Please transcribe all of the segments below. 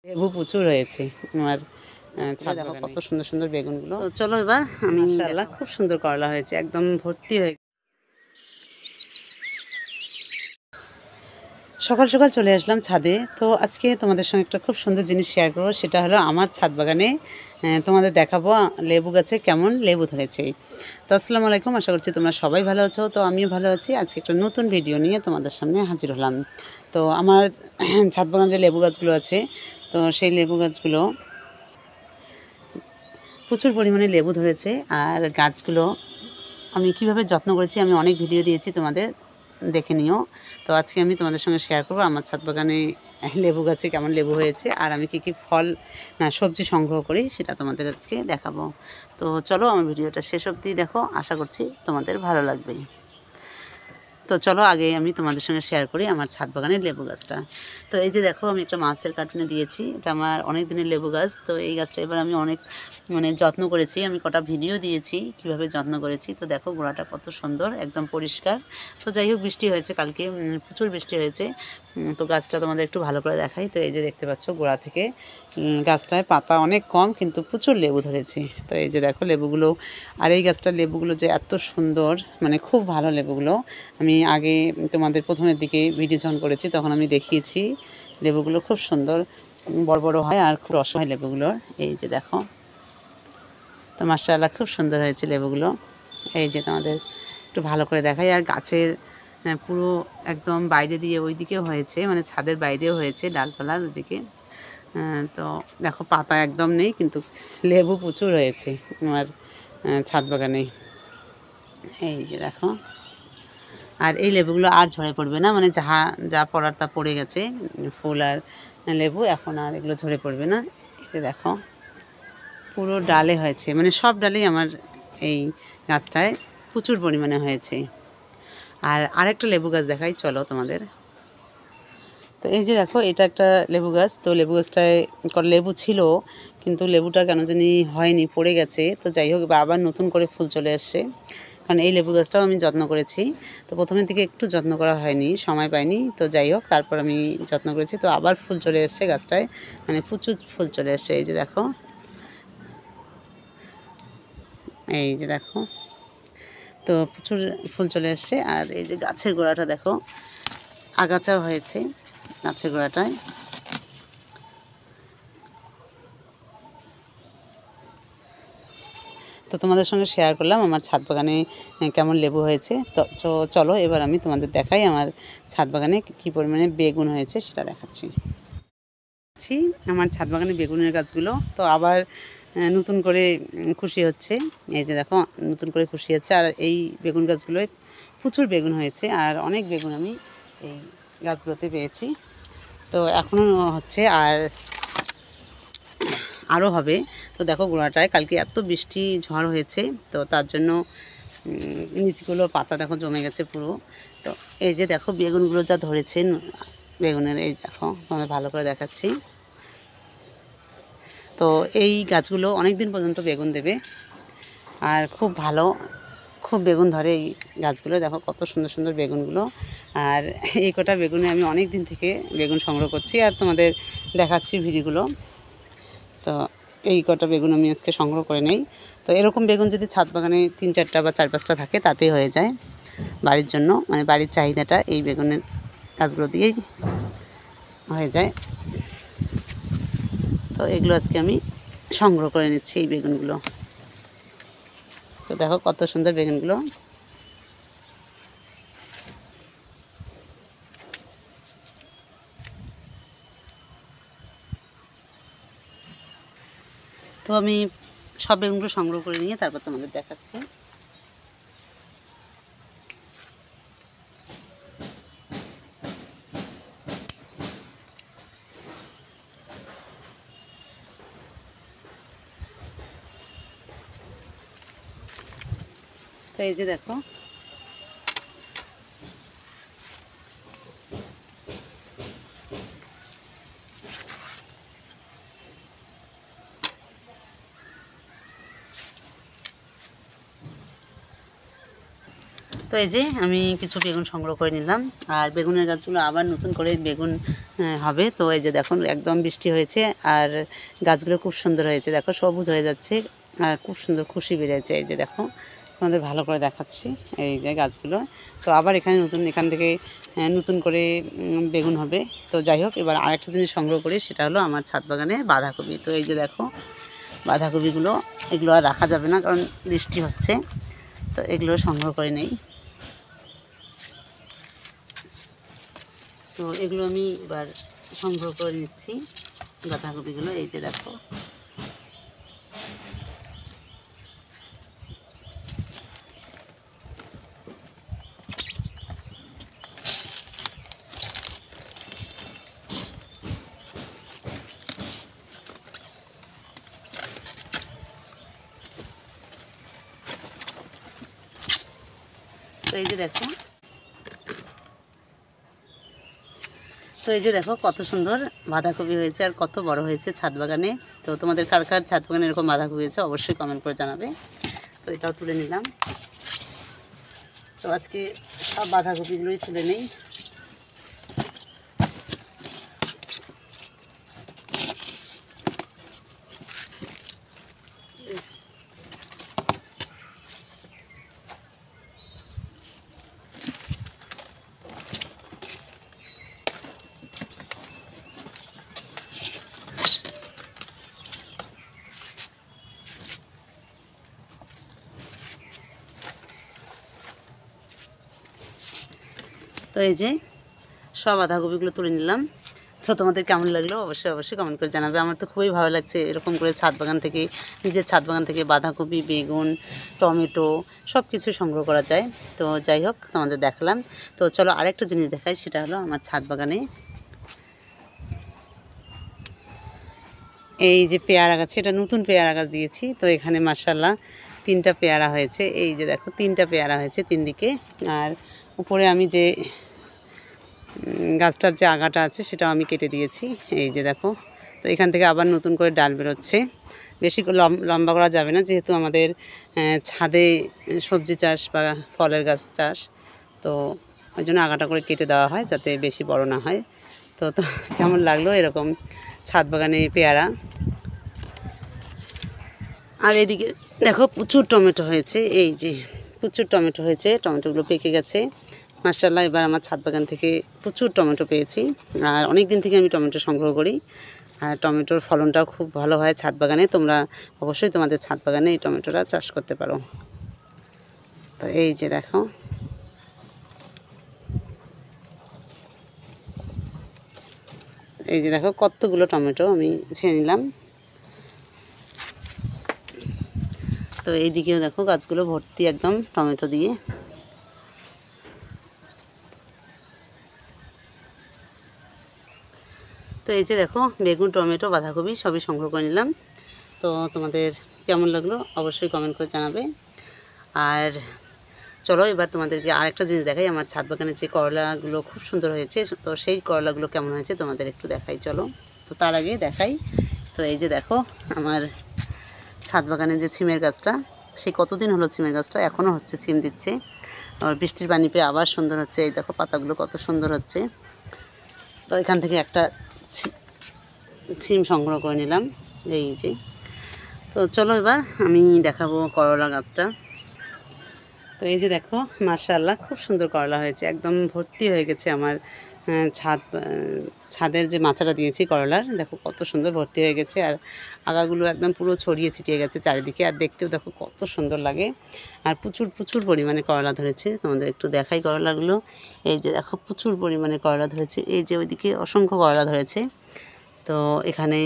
লেবু প্রচুর হয়েছে আমার ছাদ দেখো কত সুন্দর সুন্দর বেগুনগুলো। তো চলো এবার আমি মাশাআল্লাহ খুব সুন্দর করলা হয়েছে, একদম ভর্তি হয়ে। সকাল সকাল চলে আসলাম ছাদে। তো আজকে তোমাদের সঙ্গে একটা খুব সুন্দর জিনিস শেয়ার করবো, সেটা হলো আমার ছাদ বাগানে তোমাদের দেখাবো লেবু গাছে কেমন লেবু ধরেছে। তো আসসালামু আলাইকুম, আশা করছি তোমরা সবাই ভালো আছো। তো আমিও ভালো আছি। আজকে একটা নতুন ভিডিও নিয়ে তোমাদের সামনে হাজির হলাম। তো আমার ছাদ বাগানে যে লেবু গাছগুলো আছে, তো সেই লেবু গাছগুলো প্রচুর পরিমাণে লেবু ধরেছে। আর গাছগুলো আমি কিভাবে যত্ন করেছি আমি অনেক ভিডিও দিয়েছি, তোমাদের দেখে নিও। তো আজকে আমি তোমাদের সঙ্গে শেয়ার করবো আমার ছাদ বাগানে লেবু গাছে কেমন লেবু হয়েছে, আর আমি কী ফল সবজি সংগ্রহ করি সেটা তোমাদের আজকে দেখাবো। তো চলো আমার ভিডিওটা শেষ অবধি দেখো, আশা করছি তোমাদের ভালো লাগবে। তো চলো আগে আমি তোমাদের সঙ্গে শেয়ার করি আমার ছাদ বাগানের লেবু গাছটা। তো এই যে দেখো, আমি একটা মাছের কার্টুনে দিয়েছি, এটা আমার অনেক দিনের লেবু গাছ। তো এই গাছটা এবার আমি অনেক যত্ন করেছি, আমি কটা ভিডিও দিয়েছি কিভাবে যত্ন করেছি। তো দেখো গোড়াটা কত সুন্দর, একদম পরিষ্কার। তো যাই হোক, বৃষ্টি হয়েছে কালকে, প্রচুর বৃষ্টি হয়েছে। তো গাছটা তোমাদের একটু ভালো করে দেখাই। তো এই যে দেখতে পাচ্ছ গোড়া থেকে গাছটায় পাতা অনেক কম, কিন্তু প্রচুর লেবু ধরেছে। তো এই যে দেখো লেবুগুলো, আর এই গাছটার লেবুগুলো যে এত সুন্দর, খুব ভালো লেবুগুলো। আমি আগে তোমাদের প্রথমের দিকে ভিডিও যখন করেছি তখন আমি দেখিয়েছি, লেবুগুলো খুব সুন্দর বড় বড় হয় আর খুব রস হয় লেবুগুলোর। এই যে দেখো, তো মাশাআল্লাহ খুব সুন্দর হয়েছে লেবুগুলো। এই যে তোমাদের একটু ভালো করে দেখাই। আর গাছের পুরো একদম বাইরে দিয়ে ওই দিকেও হয়েছে, ছাদের বাইরেও হয়েছে, ডালপালার ওইদিকে। তো দেখো পাতা একদম নেই, কিন্তু লেবু প্রচুর হয়েছে আমার ছাদ বাগানে। এই যে দেখো, আর এই লেবুগুলো আর ঝরে পড়বে না, যা পড়ার তা পড়ে গেছে, ফুল আর লেবু, এখন আর এগুলো ঝরে পড়বে না। এই যে দেখো পুরো ডালে হয়েছে, সব ডালেই আমার এই গাছটায় প্রচুর পরিমাণে হয়েছে। আর আরেকটা লেবু গাছ দেখাই চলো তোমাদের। তো এই যে দেখো, এটা একটা লেবু গাছ। তো লেবু গাছটায় লেবু ছিল, কিন্তু লেবুটা কেন জানি হয়নি, পড়ে গেছে। তো যাই হোক, আবার নতুন করে ফুল চলে আসছে, কারণ এই লেবু গাছটাও আমি যত্ন করেছি। তো প্রথমের দিকে একটু যত্ন করা হয়নি, সময় পাইনি। তো যাই হোক, তারপর আমি যত্ন করেছি, তো আবার ফুল চলে এসছে গাছটায়, প্রচুর ফুল চলে এসছে। এই যে দেখো, এই যে দেখো, তো প্রচুর ফুল চলে এসছে। আর এই যে গাছের গোড়াটা দেখো, আগাছাও হয়েছে গাছের গোড়াটায়। তো তোমাদের সঙ্গে শেয়ার করলাম আমার ছাদ বাগানে কেমন লেবু হয়েছে। তো চলো এবার আমি তোমাদের দেখাই আমার ছাদ বাগানে কী পরিমাণে বেগুন হয়েছে সেটা দেখাচ্ছি। আমার ছাদ বাগানে বেগুনের গাছগুলো তো আবার নতুন করে খুশি হচ্ছে। এই যে দেখো, নতুন করে খুশি হচ্ছে। আর এই বেগুন গাছগুলোয় প্রচুর বেগুন হয়েছে, আর অনেক বেগুন আমি এই গাছগুলোতে পেয়েছি। তো এখনও হচ্ছে, আর আরও হবে। তো দেখো গোড়াটায় কালকে এত বৃষ্টি ঝড় হয়েছে, তো তার জন্য নিচগুলো পাতা দেখো জমে গেছে পুরো। তো এই যে দেখো বেগুনগুলো যা ধরেছে, বেগুনের এই দেখো, তোমাদের ভালো করে দেখাচ্ছি। তো এই গাছগুলো অনেক দিন পর্যন্ত বেগুন দেবে, আর খুব ভালো, খুব বেগুন ধরে এই গাছগুলো। দেখো কত সুন্দর সুন্দর বেগুনগুলো। আর এই কটা বেগুনে আমি অনেক দিন থেকে বেগুন সংগ্রহ করছি, আর তোমাদের দেখাচ্ছি ভিডিওগুলো। তো এই কটা বেগুন আমি আজকে সংগ্রহ করে নেই। তো এরকম বেগুন যদি ছাদ বাগানে 3-4টা বা 4-5টা থাকে, তাতেই হয়ে যায় বাড়ির জন্য, বাড়ির চাহিদাটা এই বেগুনের গাছগুলো দিয়েই হয়ে যায়। তো এগুলো আজকে আমি সংগ্রহ করে নিচ্ছি, এই বেগুনগুলো। তো দেখো কত সুন্দর বেগুনগুলো। তো আমি সব বেগুনগুলো সংগ্রহ করে নিয়ে তারপর তোমাদের দেখাচ্ছি। তো এই যে দেখো, তো এই যে আমি কিছু বেগুন সংগ্রহ করে নিলাম, আর বেগুনের গাছগুলো আবার নতুন করে বেগুন হবে। তো এই যে দেখুন একদম বৃষ্টি হয়েছে আর গাছগুলো খুব সুন্দর হয়েছে, দেখো সবুজ হয়ে যাচ্ছে আর খুব সুন্দর খুশি বেরিয়েছে। এই যে দেখো তোমাদের ভালো করে দেখাচ্ছি, এই যে গাছগুলো। তো আবার এখান থেকে নতুন করে বেগুন হবে। তো যাই হোক, এবার আরেকটা জিনিস সংগ্রহ করি, সেটা হলো আমার ছাদ বাগানে বাঁধাকপি। তো এই যে দেখো বাঁধাকপিগুলো, এগুলো আর রাখা যাবে না কারণ বৃষ্টি হচ্ছে, তো এগুলো সংগ্রহ করে নেই। তো এগুলো আমি এবার সংগ্রহ করে নিচ্ছি বাঁধাকপিগুলো। এই যে দেখো তো এই যে দেখো কত সুন্দর বাঁধাকপি হয়েছে আর কত বড় হয়েছে ছাদ বাগানে। তো তোমাদের কার কার ছাদ বাগানে এরকম বাঁধাকপি হয়েছে অবশ্যই কমেন্ট করে জানাবে। তো এটাও তুলে নিলাম। তো আজকে সব বাঁধাকপিগুলোই তুলে নেই। তো এই যে সব বাঁধাকপিগুলো তুলে নিলাম। তো তোমাদের কেমন লাগলো অবশ্যই কমেন্ট করে জানাবে। আমার তো খুবই ভালো লাগছে এরকম করে নিজের ছাদ বাগান থেকে বাঁধাকপি, বেগুন, টমেটো সব কিছু সংগ্রহ করা যায়। তো যাই হোক তোমাদের দেখালাম। তো চলো আরেকটা জিনিস দেখাই, সেটা হলো আমার ছাদ বাগানে এই যে পেয়ারা গাছ, এটা নতুন পেয়ারা গাছ দিয়েছি। তো এখানে মাশাআল্লাহ 3টা পেয়ারা হয়েছে। এই যে দেখো 3টা পেয়ারা হয়েছে 3 দিকে। আর উপরে আমি যে গাছটার যে আগাটা আছে সেটাও আমি কেটে দিয়েছি। এই যে দেখো, তো এখান থেকে আবার নতুন করে ডাল বেরোচ্ছে। বেশি লম্বা করা যাবে না, যেহেতু আমাদের ছাদে সবজি চাষ বা ফলের গাছ চাষ, তো ওই জন্য আগাটা করে কেটে দেওয়া হয় যাতে বেশি বড় না হয়। তো কেমন লাগলো এরকম ছাদ বাগানে পেয়ারা। আর এদিকে দেখো প্রচুর টমেটো হয়েছে, এই যে প্রচুর টমেটো হয়েছে, টমেটোগুলো পেকে গেছে মাশাআল্লাহ। এবার আমার ছাদ বাগান থেকে প্রচুর টমেটো পেয়েছি, আর অনেক দিন থেকে আমি টমেটো সংগ্রহ করি। আর টমেটোর ফলনটাও খুব ভালো হয় ছাদ বাগানে। তোমরা অবশ্যই তোমাদের ছাদ বাগানে এই টমেটোটা চাষ করতে পারো। তো এই যে দেখো কতগুলো টমেটো আমি ছেড়ে নিলাম। তো এইদিকেও দেখো গাছগুলো ভর্তি একদম টমেটো দিয়ে। তো এই যে দেখো বেগুন, টমেটো, বাঁধাকপি সবই সংগ্রহ করে নিলাম। তো তোমাদের কেমন লাগলো অবশ্যই কমেন্ট করে জানাবে। আর চলো এবার তোমাদেরকে আরেকটা জিনিস দেখাই, আমার ছাদ বাগানে যে করলাগুলো খুব সুন্দর হয়েছে। তো সেই করলাগুলো কেমন হয়েছে তোমাদের একটু দেখাই চলো। তো তার আগে দেখাই, তো এই যে দেখো আমার ছাদ বাগানে যে ছিমের গাছটা, সেই কতদিন হলো ছিমের গাছটা এখনও হচ্ছে, ছিম দিচ্ছে। আর বৃষ্টির পানি পেয়ে আবার সুন্দর হচ্ছে। এই দেখো পাতাগুলো কত সুন্দর হচ্ছে। তো এখান থেকে একটা ছিম সংগ্রহ করে নিলাম, এই যে। তো চলো এবার আমি দেখাবো করলা গাছটা। তো এই যে দেখো মাশাআল্লাহ খুব সুন্দর করলা হয়েছে, একদম ভর্তি হয়ে গেছে আমার ছাদের যে মাচাটা দিয়েছি করলার, দেখো কত সুন্দর ভর্তি হয়ে গেছে। আর আগাগুলো একদম পুরো ছড়িয়ে ছিটিয়ে গেছে চারিদিকে, আর দেখতেও দেখো কত সুন্দর লাগে। আর প্রচুর পরিমাণে করলা ধরেছে, তোমাদের একটু দেখাই করলাগুলো। এই যে দেখো প্রচুর পরিমাণে করলা ধরেছে, এই যে ওইদিকে অসংখ্য করলা ধরেছে। তো এখানে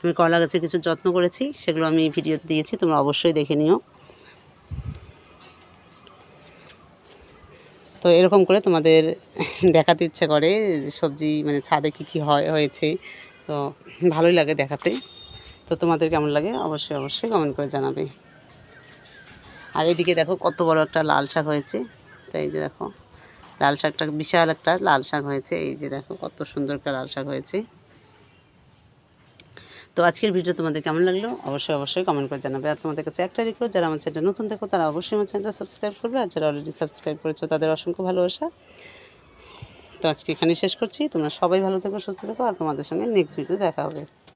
আমি করলা গাছের কিছু যত্ন করেছি, সেগুলো আমি ভিডিওতে দিয়েছি, তোমরা অবশ্যই দেখে নিও। তো এরকম করে তোমাদের দেখাতে ইচ্ছে করে যে সবজি মানে ছাদে কী হয়েছে, তো ভালোই লাগে দেখাতে। তো তোমাদের কেমন লাগে অবশ্যই কমেন্ট করে জানাবে। আর এদিকে দেখো কত বড় একটা লাল শাক হয়েছে। তো এই যে দেখো লাল শাকটা, বিশাল একটা লাল শাক হয়েছে। এই যে দেখো কত সুন্দর একটা লাল শাক হয়েছে। তো আজকের ভিডিও তোমাদের কেমন লাগলো অবশ্যই কমেন্ট করে জানাবে। আর তোমাদের কাছে একটা রিকোয়েস্ট, যারা আমার চ্যানেলটা নতুন দেখো তারা অবশ্যই আমার চ্যানেলটা সাবস্ক্রাইব করবে, আর যারা অলরেডি সাবস্ক্রাইব করেছো তাদের অসংখ্য ভালোবাসা। তো আজকে এখানেই শেষ করছি। তোমরা সবাই ভালো থেকো, সুস্থ থেকো, আর তোমাদের সঙ্গে নেক্সট ভিডিও দেখা হবে।